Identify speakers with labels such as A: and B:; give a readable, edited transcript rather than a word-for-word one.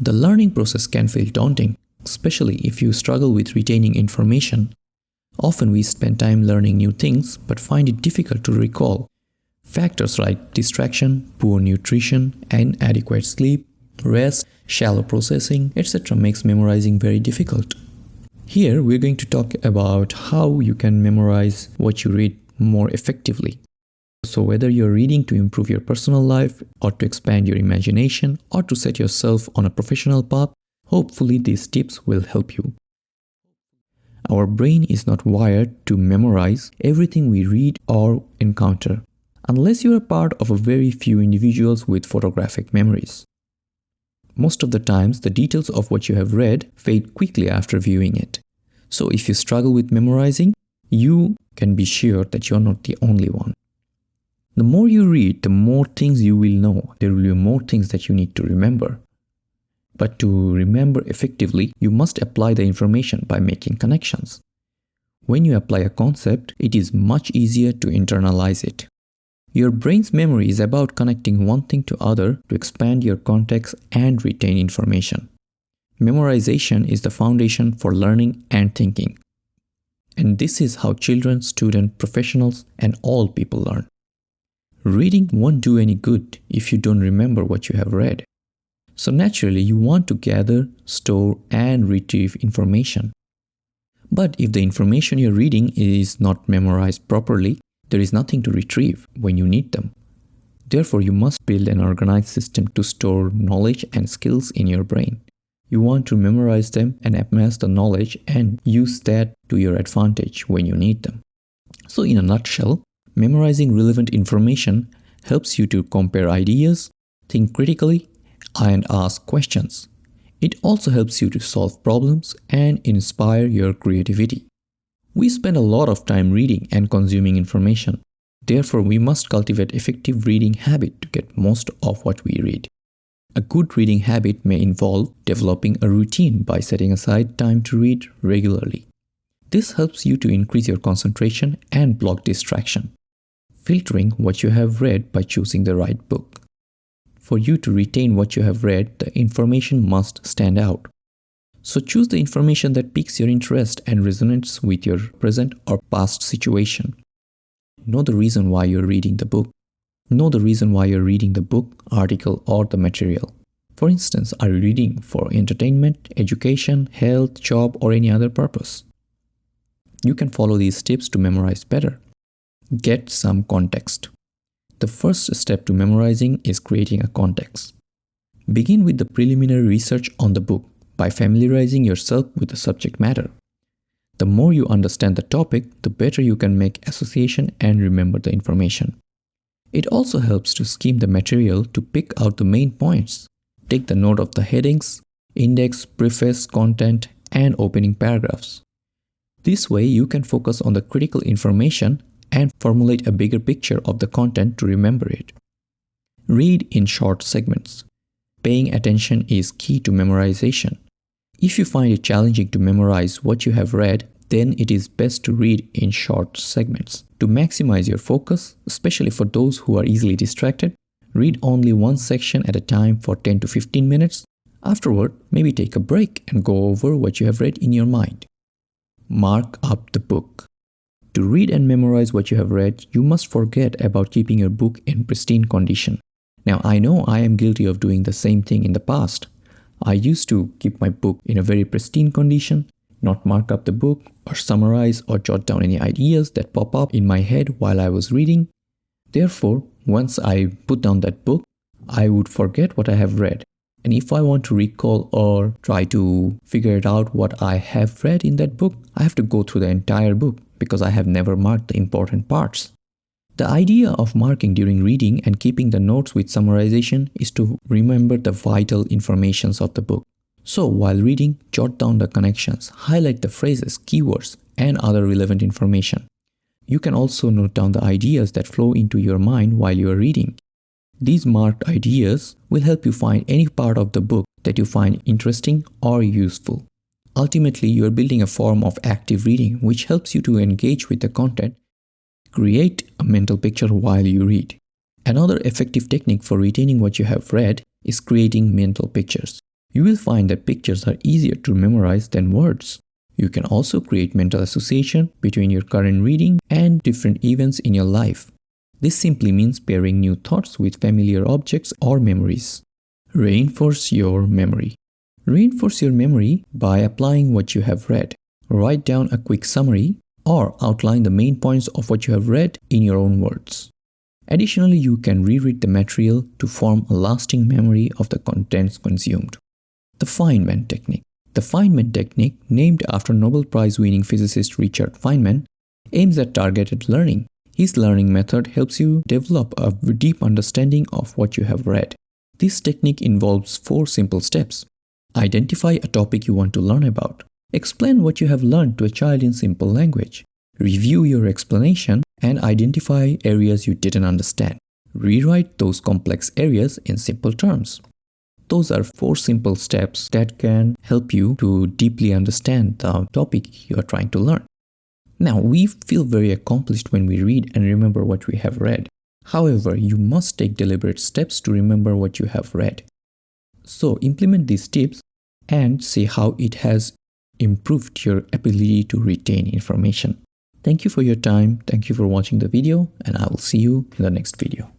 A: The learning process can feel daunting, especially if you struggle with retaining information. Often we spend time learning new things but find it difficult to recall. Factors like distraction, poor nutrition, inadequate sleep, rest, shallow processing, etc. makes memorizing very difficult. Here we're going to talk about how you can memorize what you read more effectively. So whether you're reading to improve your personal life or to expand your imagination or to set yourself on a professional path, hopefully these tips will help you. Our brain is not wired to memorize everything we read or encounter, unless you are part of a very few individuals with photographic memories. Most of the times, the details of what you have read fade quickly after viewing it. So if you struggle with memorizing, you can be sure that you're not the only one. The more you read, the more things you will know. There will be more things that you need to remember. But to remember effectively, you must apply the information by making connections. When you apply a concept, it is much easier to internalize it. Your brain's memory is about connecting one thing to other to expand your context and retain information. Memorization is the foundation for learning and thinking. And this is how children, students, professionals, and all people learn. Reading won't do any good if you don't remember what you have read. So naturally, you want to gather, store, and retrieve information. But if the information you're reading is not memorized properly, there is nothing to retrieve when you need them. Therefore, you must build an organized system to store knowledge and skills in your brain. You want to memorize them and amass the knowledge and use that to your advantage when you need them. So in a nutshell, memorizing relevant information helps you to compare ideas, think critically, and ask questions. It also helps you to solve problems and inspire your creativity. We spend a lot of time reading and consuming information. Therefore, we must cultivate effective reading habit to get most of what we read. A good reading habit may involve developing a routine by setting aside time to read regularly. This helps you to increase your concentration and block distraction. Filtering what you have read by choosing the right book. For you to retain what you have read, the information must stand out. So choose the information that piques your interest and resonates with your present or past situation. Know the reason why you're reading the book. Know the reason why you're reading the book, article, or the material. For instance, are you reading for entertainment, education, health, job, or any other purpose? You can follow these tips to memorize better. Get some context. The first step to memorizing is creating a context. Begin with the preliminary research on the book by familiarizing yourself with the subject matter. The more you understand the topic, the better you can make association and remember the information. It also helps to skim the material to pick out the main points. Take the note of the headings, index, preface, content, and opening paragraphs. This way you can focus on the critical information and formulate a bigger picture of the content to remember it. Read in short segments. Paying attention is key to memorization. If you find it challenging to memorize what you have read, then it is best to read in short segments. To maximize your focus, especially for those who are easily distracted, read only one section at a time for 10 to 15 minutes. Afterward, maybe take a break and go over what you have read in your mind. Mark up the book. To read and memorize what you have read, you must forget about keeping your book in pristine condition. Now, I know I am guilty of doing the same thing in the past. I used to keep my book in a very pristine condition, not mark up the book or summarize or jot down any ideas that pop up in my head while I was reading. Therefore, once I put down that book, I would forget what I have read. And if I want to recall or try to figure it out what I have read in that book, I have to go through the entire book because I have never marked the important parts. The idea of marking during reading and keeping the notes with summarization is to remember the vital informations of the book. So while reading, jot down the connections, highlight the phrases, keywords, and other relevant information. You can also note down the ideas that flow into your mind while you are reading. These marked ideas will help you find any part of the book that you find interesting or useful. Ultimately, you are building a form of active reading which helps you to engage with the content. Create a mental picture while you read. Another effective technique for retaining what you have read is creating mental pictures. You will find that pictures are easier to memorize than words. You can also create mental association between your current reading and different events in your life. This simply means pairing new thoughts with familiar objects or memories. Reinforce your memory. Reinforce your memory by applying what you have read. Write down a quick summary or outline the main points of what you have read in your own words. Additionally, you can reread the material to form a lasting memory of the contents consumed. The Feynman technique. The Feynman technique, named after Nobel Prize-winning physicist Richard Feynman, aims at targeted learning. His learning method helps you develop a deep understanding of what you have read. This technique involves 4 simple steps. Identify a topic you want to learn about. Explain what you have learned to a child in simple language. Review your explanation and identify areas you didn't understand. Rewrite those complex areas in simple terms. Those are 4 simple steps that can help you to deeply understand the topic you are trying to learn. Now, we feel very accomplished when we read and remember what we have read. However, you must take deliberate steps to remember what you have read. So, implement these tips and see how it has improved your ability to retain information. Thank you for your time. Thank you for watching the video, and I will see you in the next video.